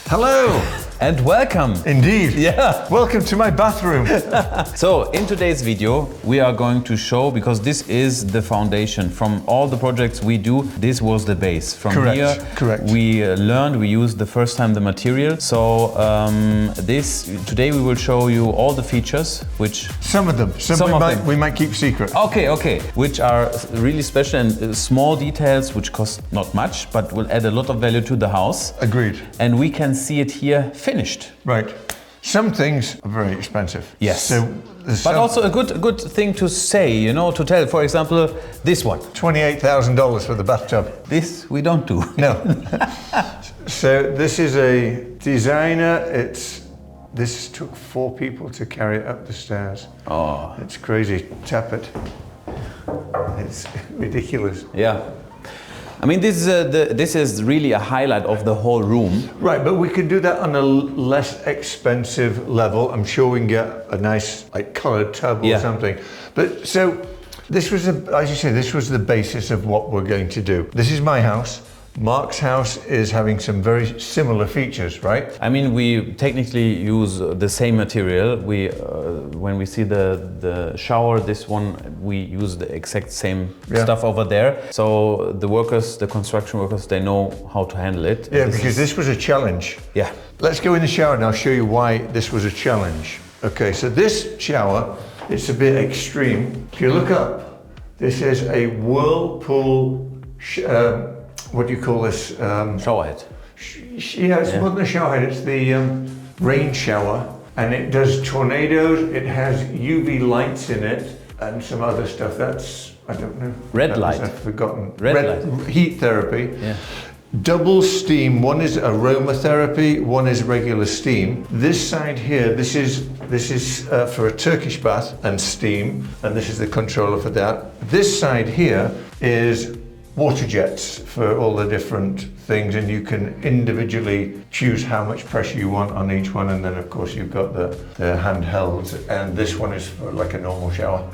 Hello! And welcome! Indeed! Yeah! Welcome to my bathroom! So, in today's video, we are going to show, because this is the foundation. From all the projects we do, this was the base. From here, we learned, we used the first time the material. So, today we will show you all the features, which... Some of them. We might keep secret. Okay. Which are really special and small details, which cost not much, but will add a lot of value to the house. Agreed. And we can see it here finished. Right. Some things are very expensive. Yes. So but also a good thing to say, you know, to tell. For example, this one. $28,000 for the bathtub. This we don't do. No. So this is a designer. This took 4 people to carry it up the stairs. Oh. It's crazy. Tap it. It's ridiculous. Yeah. I mean, this is really a highlight of the whole room. Right, but we could do that on a less expensive level. I'm sure we can get a nice, like, coloured tub or something. But so, this was, as you say, this was the basis of what we're going to do. This is my house. Mark's house is having some very similar features, right? I mean, we technically use the same material. When we see the shower, this one, we use the exact same stuff over there. So the workers, the construction workers, they know how to handle it. Yeah, because this was a challenge. Yeah. Let's go in the shower and I'll show you why this was a challenge. Okay, so this shower, it's a bit extreme. If you look up, this is a whirlpool, what do you call this? Shower head. Yeah, it's more than a shower head, it's the rain shower. And it does tornadoes, it has UV lights in it, and some other stuff. That's, I don't know. Red light. I've forgotten. Red light. Heat therapy. Yeah. Double steam, one is aromatherapy, one is regular steam. This side here, this is for a Turkish bath and steam, and this is the controller for that. This side here is water jets for all the different things, and you can individually choose how much pressure you want on each one, and then of course you've got the handhelds, and this one is for like a normal shower.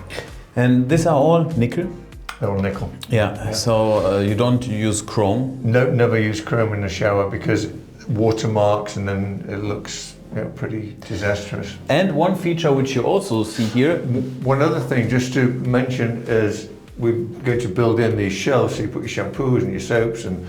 And these are all nickel? They're all nickel. Yeah. So you don't use chrome? No, never use chrome in the shower because watermarks, and then it looks pretty disastrous. And one feature which you also see here. One other thing just to mention is we're going to build in these shelves, so you put your shampoos and your soaps, and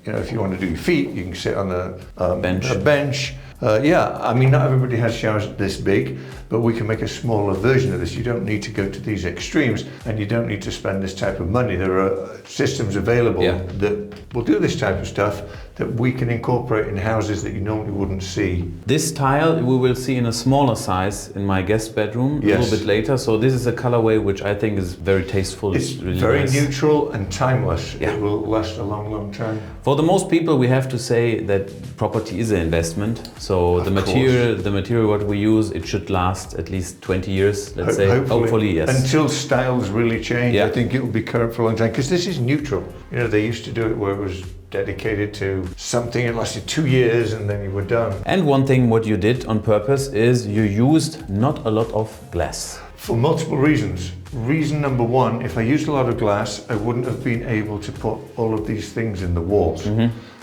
if you want to do your feet, you can sit on a bench. I mean, not everybody has showers this big, but we can make a smaller version of this. You don't need to go to these extremes, and you don't need to spend this type of money. There are systems available that will do this type of stuff that we can incorporate in houses that you normally wouldn't see. This tile we will see in a smaller size in my guest bedroom a little bit later. So this is a colorway which I think is very tasteful. It's really very nice. Neutral and timeless. Yeah. It will last a long, long time. For the most people, we have to say that property is an investment. So the material what we use, it should last at least 20 years, let's say. Hopefully, yes. Until styles really change, I think it will be current for a long time, because this is neutral. They used to do it where it was dedicated to something, it lasted 2 years and then you were done. And one thing what you did on purpose is you used not a lot of glass. For multiple reasons. Reason number 1, if I used a lot of glass, I wouldn't have been able to put all of these things in the walls.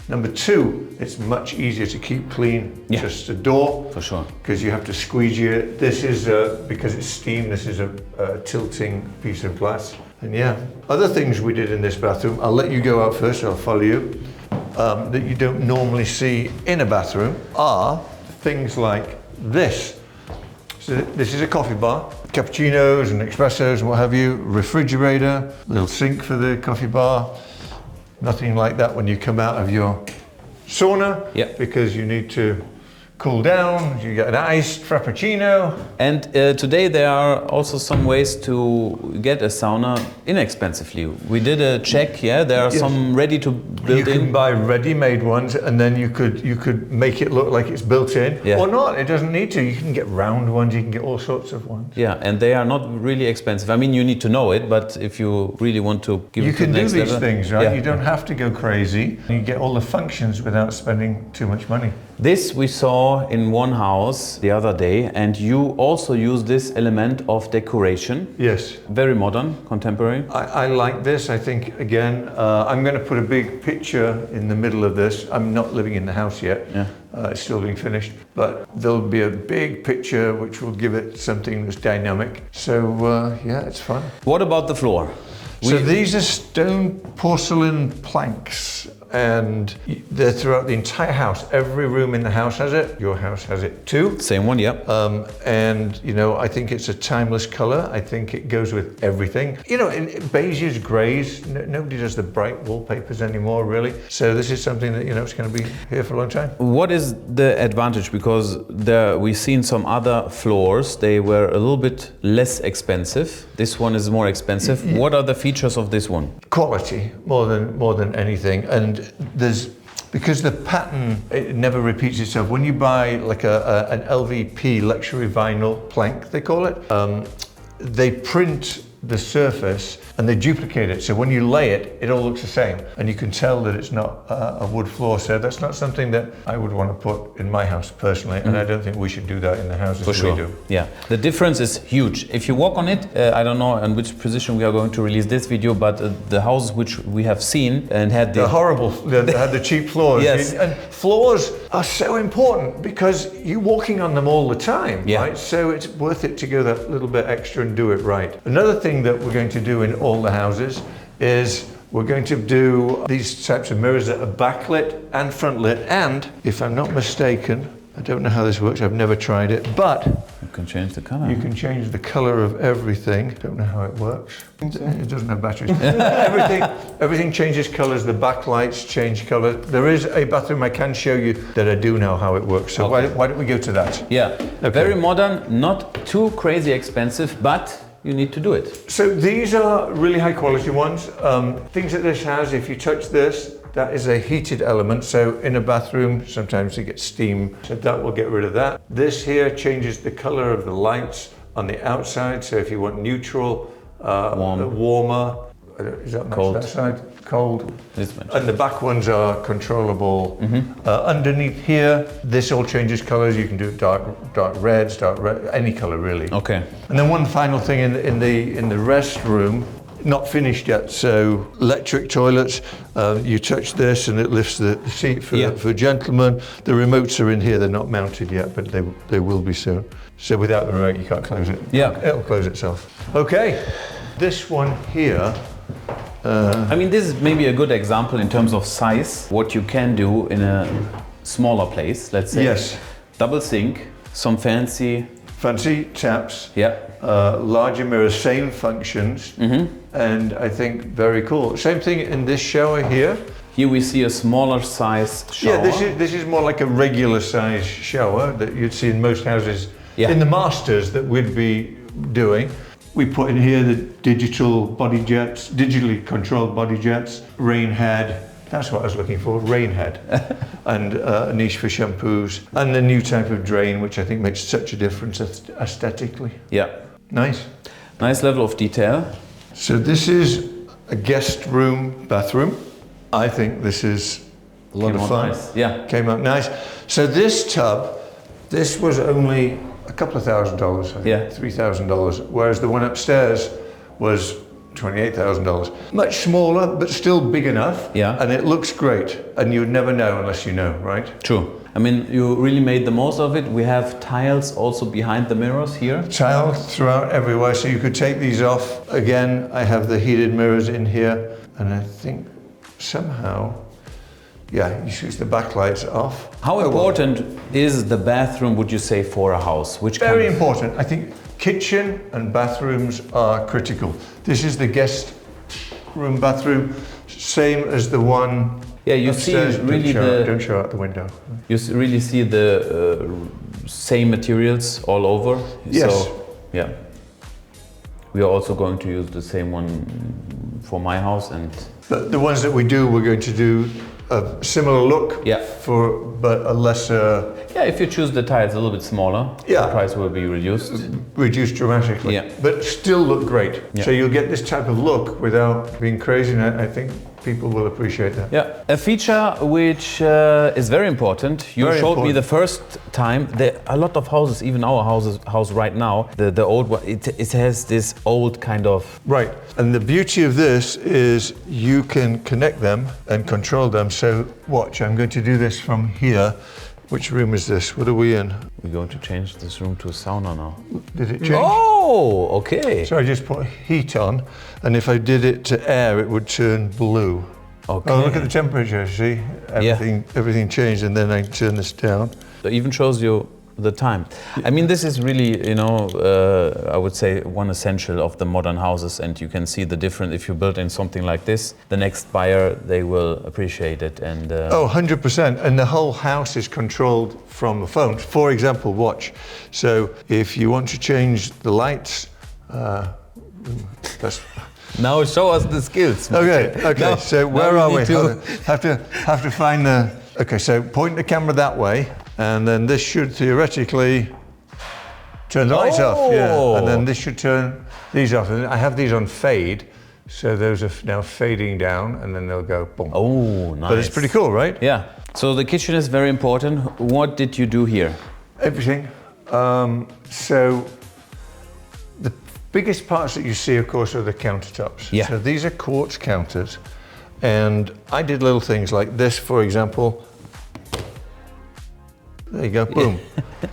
Number 2, it's much easier to keep clean. Just a door. For sure. Because you have to squeegee it. This is, because it's steam, this is a tilting piece of glass. And other things we did in this bathroom, I'll let you go out first, I'll follow you, that you don't normally see in a bathroom are things like this. So this is a coffee bar, cappuccinos and espressos and what have you, refrigerator, little sink for the coffee bar. Nothing like that when you come out of your sauna, because you need to cool down, you get an iced frappuccino. And today there are also some ways to get a sauna inexpensively. We did a check, there are some ready to build in. You can buy ready-made ones, and then you could make it look like it's built in, or not, it doesn't need to. You can get round ones, you can get all sorts of ones. Yeah, and they are not really expensive. I mean, you need to know it, but if you really want to give it to the next level. You can do these things, right? You don't have to go crazy. You get all the functions without spending too much money. This we saw saw in one house the other day, and you also use this element of decoration. Yes. Very modern, contemporary. I like this. I think, again, I'm going to put a big picture in the middle of this. I'm not living in the house yet. Yeah. It's still being finished. But there'll be a big picture which will give it something that's dynamic. So, yeah, it's fun. What about the floor? So these are stone porcelain planks, and they're throughout the entire house. Every room in the house has it. Your house has it too. Same one, yep. And, you know, I think it's a timeless color. I think it goes with everything. You know, in beiges, grays, nobody does the bright wallpapers anymore, really. So this is something that, you know, it's going to be here for a long time. What is the advantage? Because we've seen some other floors, they were a little bit less expensive. This one is more expensive. Yeah. What are the features of this one? Quality, more than anything. And because the pattern, it never repeats itself. When you buy like an LVP, luxury vinyl plank, they call it, they print the surface and they duplicate it. So when you lay it, it all looks the same. And you can tell that it's not a wood floor. So that's not something that I would want to put in my house personally. And I don't think we should do that in the houses For sure. we do. Yeah, the difference is huge. If you walk on it, I don't know in which position we are going to release this video, but the houses which we have seen and had They're horrible. They had the cheap floors. Yes. And floors are so important because you're walking on them all the time, yeah. right? So it's worth it to go that little bit extra and do it right. Another thing that we're going to do in all the houses is we're going to do these types of mirrors that are backlit and front lit, and if I'm not mistaken, I don't know how this works, I've never tried it, but you can change the color. You can change the color of everything. Don't know how it works. It doesn't have batteries. everything changes colors. The backlights change color. There is a bathroom I can show you that I do know how it works. So okay. why don't we go to that? Yeah, okay. Very modern, not too crazy expensive, but you need to do it. So these are really high quality ones. Things that this has, if you touch this, that is a heated element. So in a bathroom, sometimes you get steam. So that will get rid of that. This here changes the color of the lights on the outside. So if you want neutral, warmer, is that cold. That side? Cold. This much. And the back ones are controllable. Mm-hmm. Underneath here, this all changes colors. You can do dark reds, any color really. Okay. And then one final thing in the restroom, not finished yet. So electric toilets. You touch this and it lifts the seat for gentlemen. The remotes are in here. They're not mounted yet, but they will be soon. So without the remote, you can't close it. Yeah. It'll close itself. Okay. This one here. I mean, this is maybe a good example in terms of size, what you can do in a smaller place, let's say. Yes. Double sink, some fancy taps. Yeah. Larger mirrors, same functions. Mm-hmm. And I think very cool. Same thing in this shower here. Here we see a smaller size shower. Yeah, this is more like a regular size shower that you'd see in most houses. Yeah. In the masters that we'd be doing. We put in here the digital body jets, digitally controlled body jets, rain head, that's what I was looking for, rain head, and a niche for shampoos, and the new type of drain, which I think makes such a difference aesthetically. Yeah. Nice. Nice level of detail. So this is a guest room bathroom. I think this is a lot of fun. Nice. Yeah. Came out nice. So this tub, this was only a couple of $1,000, I think, yeah. $3,000, whereas the one upstairs was $28,000. Much smaller, but still big enough, yeah. And it looks great, and you would never know unless you know, right? True. I mean, you really made the most of it. We have tiles also behind the mirrors here. Tile throughout everywhere, so you could take these off. Again, I have the heated mirrors in here, and I think somehow, yeah, you switch the backlights off. How important is the bathroom, would you say, for a house? Very important. I think kitchen and bathrooms are critical. This is the guest room bathroom, same as the one you upstairs. See really don't show out the window. You really see the same materials all over. Yes. So, yeah. We are also going to use the same one for my house, and the ones that we do, we're going to do a similar look, yeah, but a lesser. Yeah, if you choose the tiles a little bit smaller, yeah, the price will be reduced. Reduced dramatically. Yeah. But still look great. Yeah. So you'll get this type of look without being crazy, and I think people will appreciate that. Yeah, a feature which is very important. You showed me the first time. There are a lot of houses, even our house right now, the old one, it has this old kind of... Right, and the beauty of this is you can connect them and control them. So watch, I'm going to do this from here. Which room is this? What are we in? We're going to change this room to a sauna now. Did it change? Oh, okay. So I just put heat on, and if I did it to air, it would turn blue. Okay. Oh, look at the temperature, see? Everything changed, and then I turn this down. It even shows you the time. I mean, this is really, you know, I would say one essential of the modern houses, and you can see the difference. If you build in something like this, the next buyer, they will appreciate it. And oh, 100%. And the whole house is controlled from the phone. For example, watch. So if you want to change the lights, that's... Now show us the skills. Okay. Now, so where are we? Have to find the... Okay, so point the camera that way, and then this should theoretically turn the lights off. Yeah, and then this should turn these off. And I have these on fade, so those are now fading down, and then they'll go boom. Oh, nice. But it's pretty cool, right? Yeah. So the kitchen is very important. What did you do here? Everything. So the biggest parts that you see, of course, are the countertops. Yeah. So these are quartz counters, and I did little things like this, for example. There you go, boom.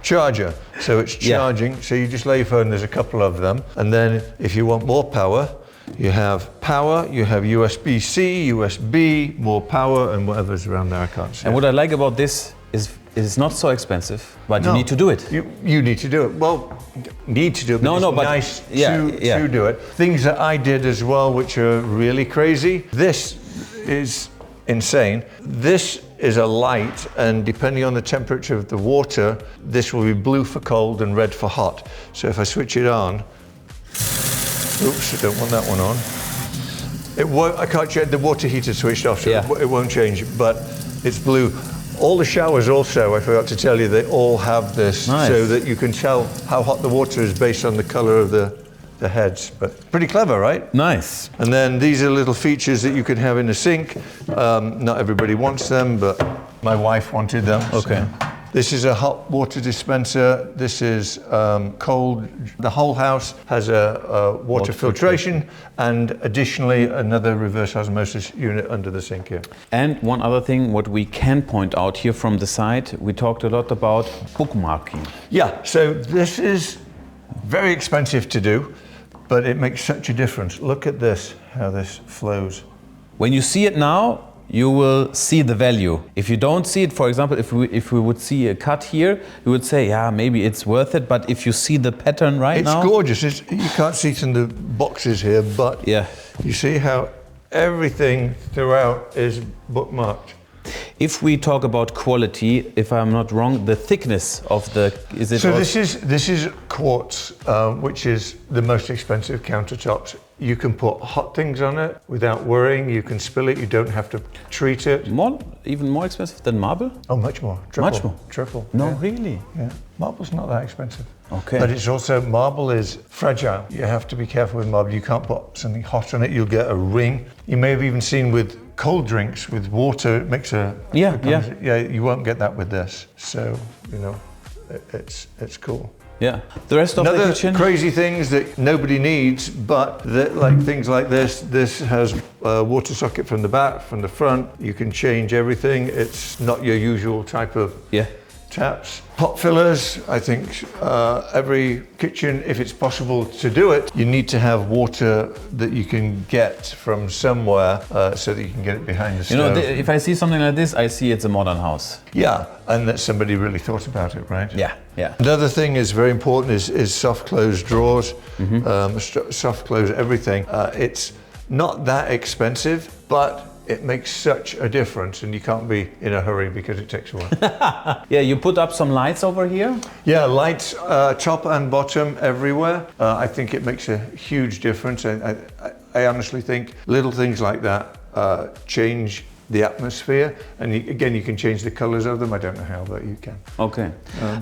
Charger, so it's charging. So you just lay your phone, there's a couple of them. And then if you want more power, you have USB-C, USB, more power, and whatever's around there, I can't see. And what I like about this is it's not so expensive, but you need to do it. You need to do it. Well, need to do it, but it's nice to do it. Things that I did as well, which are really crazy. This is insane. This is a light, and depending on the temperature of the water, this will be blue for cold and red for hot. So if I switch it on, oops, I don't want that one on. It won't, I can't change, the water heater switched off, so it won't change, but it's blue. All the showers also, I forgot to tell you, they all have this, so that you can tell how hot the water is based on the color of the heads. But pretty clever, right? Nice. And then these are little features that you can have in a sink. Not everybody wants them, but my wife wanted them. Okay. So. This is a hot water dispenser. This is cold. The whole house has a water filtration, and additionally another reverse osmosis unit under the sink here. And one other thing, what we can point out here from the side, we talked a lot about bookmarking. Yeah, so this is very expensive to do, but it makes such a difference. Look at this, how this flows. When you see it now, you will see the value. If you don't see it, for example, if we would see a cut here, you would say, yeah, maybe it's worth it. But if you see the pattern now... It's gorgeous. You can't see it in the boxes here, but you see how everything throughout is bookmarked. If we talk about quality, if I'm not wrong, the thickness of the... This is quartz, which is the most expensive countertops. You can put hot things on it without worrying. You can spill it. You don't have to treat it. Even more expensive than marble? Oh, much more. Much more? Triple. No, really? Yeah. Marble's not that expensive. Okay. But it's also, marble is fragile. You have to be careful with marble. You can't put something hot on it. You'll get a ring. You may have even seen with cold drinks, with water, it makes a... Yeah, you won't get that with this. So, you know, it's cool. Yeah. The rest of the kitchen? Another crazy things that nobody needs, but like things like this. This has a water socket from the back, from the front. You can change everything. It's not your usual type of taps. Pot fillers. I think every kitchen, if it's possible to do it, you need to have water that you can get from somewhere so that you can get it behind the stove. You know, if I see something like this, I see it's a modern house. Yeah, and that somebody really thought about it, right? Yeah. Another thing is very important is soft close drawers, soft close everything. It's not that expensive, but it makes such a difference, and you can't be in a hurry because it takes a while. Yeah, you put up some lights over here? Yeah, lights top and bottom everywhere. I think it makes a huge difference. I honestly think little things like that change the atmosphere. And again, you can change the colors of them. I don't know how, but you can. Okay.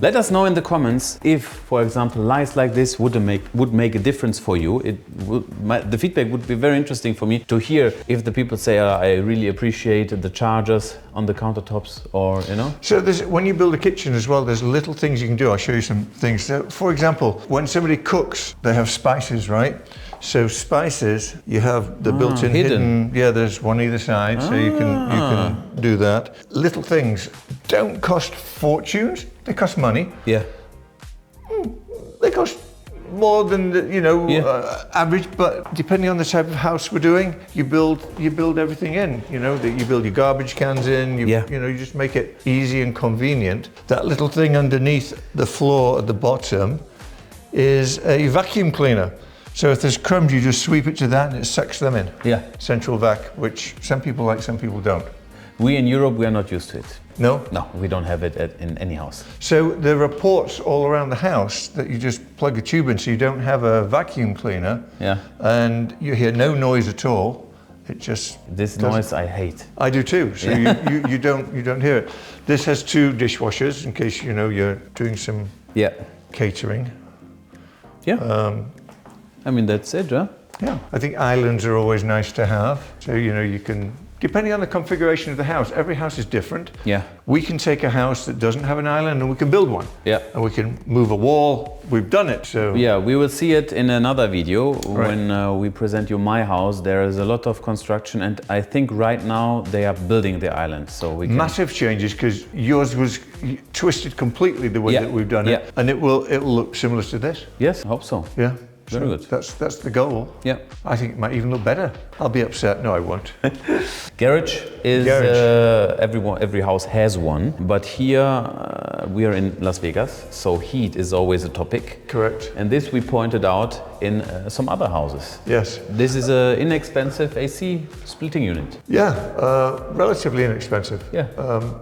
Let us know in the comments if, for example, lights like this would make a difference for you. The feedback would be very interesting for me to hear if the people say, I really appreciate the chargers on the countertops, or, you know. So when you build a kitchen as well, there's little things you can do. I'll show you some things. So, for example, when somebody cooks, they have spices, right? So spices, you have the built-in hidden. Yeah, there's one either side, so you can do that. Little things don't cost fortunes. They cost money. Yeah. They cost more than the, average, but depending on the type of house we're doing, you build everything in. You know, that you build your garbage cans in. You just make it easy and convenient. That little thing underneath the floor at the bottom is a vacuum cleaner. So if there's crumbs, you just sweep it to that and it sucks them in. Yeah. Central vac, which some people like, some people don't. We in Europe, we are not used to it. No? No, we don't have it in any house. So there are ports all around the house that you just plug a tube in, so you don't have a vacuum cleaner. Yeah. And you hear no noise at all. It just this noise I hate. I do too. So you don't hear it. This has 2 dishwashers in case you're doing some catering. Yeah. I mean, that's it, huh? Yeah. I think islands are always nice to have. So you can, depending on the configuration of the house, every house is different. Yeah. We can take a house that doesn't have an island and we can build one. Yeah. And we can move a wall. We've done it. So yeah, we will see it in another video when we present you my house. There is a lot of construction, and I think right now they are building the island, so we can... Massive changes, because yours was twisted completely the way that we've done it, and it will look similar to this. Yes, I hope so. Yeah. Very good. That's the goal. Yeah. I think it might even look better. I'll be upset. No, I won't. Garage is every house has one, but here we are in Las Vegas, so heat is always a topic. Correct. And this we pointed out in some other houses. Yes. This is an inexpensive AC splitting unit. Yeah, relatively inexpensive. Yeah.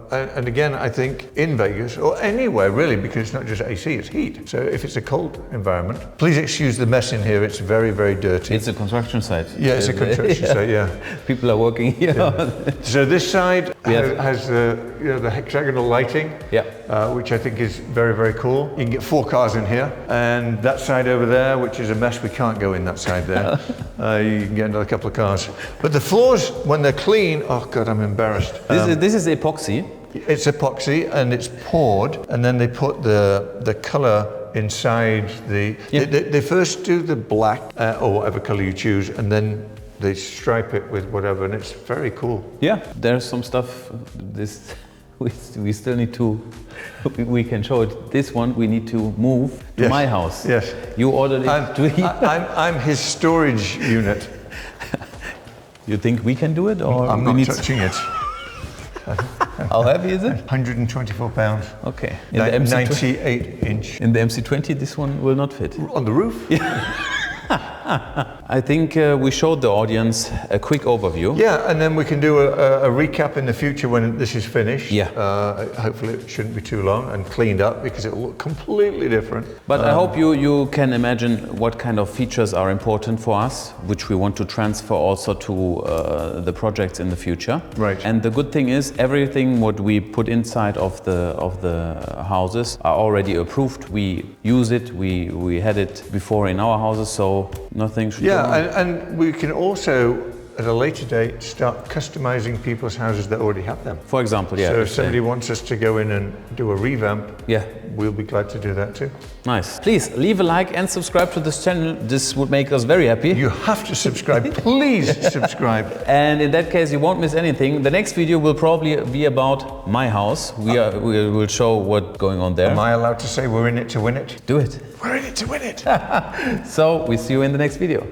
And again, I think in Vegas, or anywhere really, because it's not just AC, it's heat. So if it's a cold environment, please excuse the mess in here. It's very, very dirty. It's a construction site. Yeah, it's a construction site, yeah. People are working here. Yeah. So this side has the hexagonal lighting, which I think is very, very cool. You can get 4 cars in here. And that side over there, which is a mess, we can't go in that side there. You can get another couple of cars. But the floors, when they're clean, oh God, I'm embarrassed. This is epoxy. It's epoxy and it's poured, and then they put the color inside the... They first do the black, or whatever color you choose, and then they stripe it with whatever, and it's very cool. Yeah, there's some stuff, we still need to, we can show it. This one we need to move to my house. Yes. You ordered it to here. I'm his storage unit. You think we can do it, or I'm not touching it. How heavy is it? 124 pounds. Okay. 98 inch. In the MC20, this one will not fit. On the roof? Yeah. I think we showed the audience a quick overview. Yeah, and then we can do a recap in the future when this is finished. Yeah. Hopefully it shouldn't be too long and cleaned up, because it will look completely different. But I hope you can imagine what kind of features are important for us, which we want to transfer also to the projects in the future. Right. And the good thing is, everything what we put inside of the houses are already approved. We use it. We had it before in our houses, so nothing should go wrong. And we can also, at a later date, start customizing people's houses that already have them. For example, yeah. So if somebody wants us to go in and do a revamp, we'll be glad to do that too. Nice. Please leave a like and subscribe to this channel. This would make us very happy. You have to subscribe. Please subscribe. And in that case, you won't miss anything. The next video will probably be about my house. We will show what's going on there. Am I allowed to say we're in it to win it? Do it. We're in it to win it. So we see you in the next video.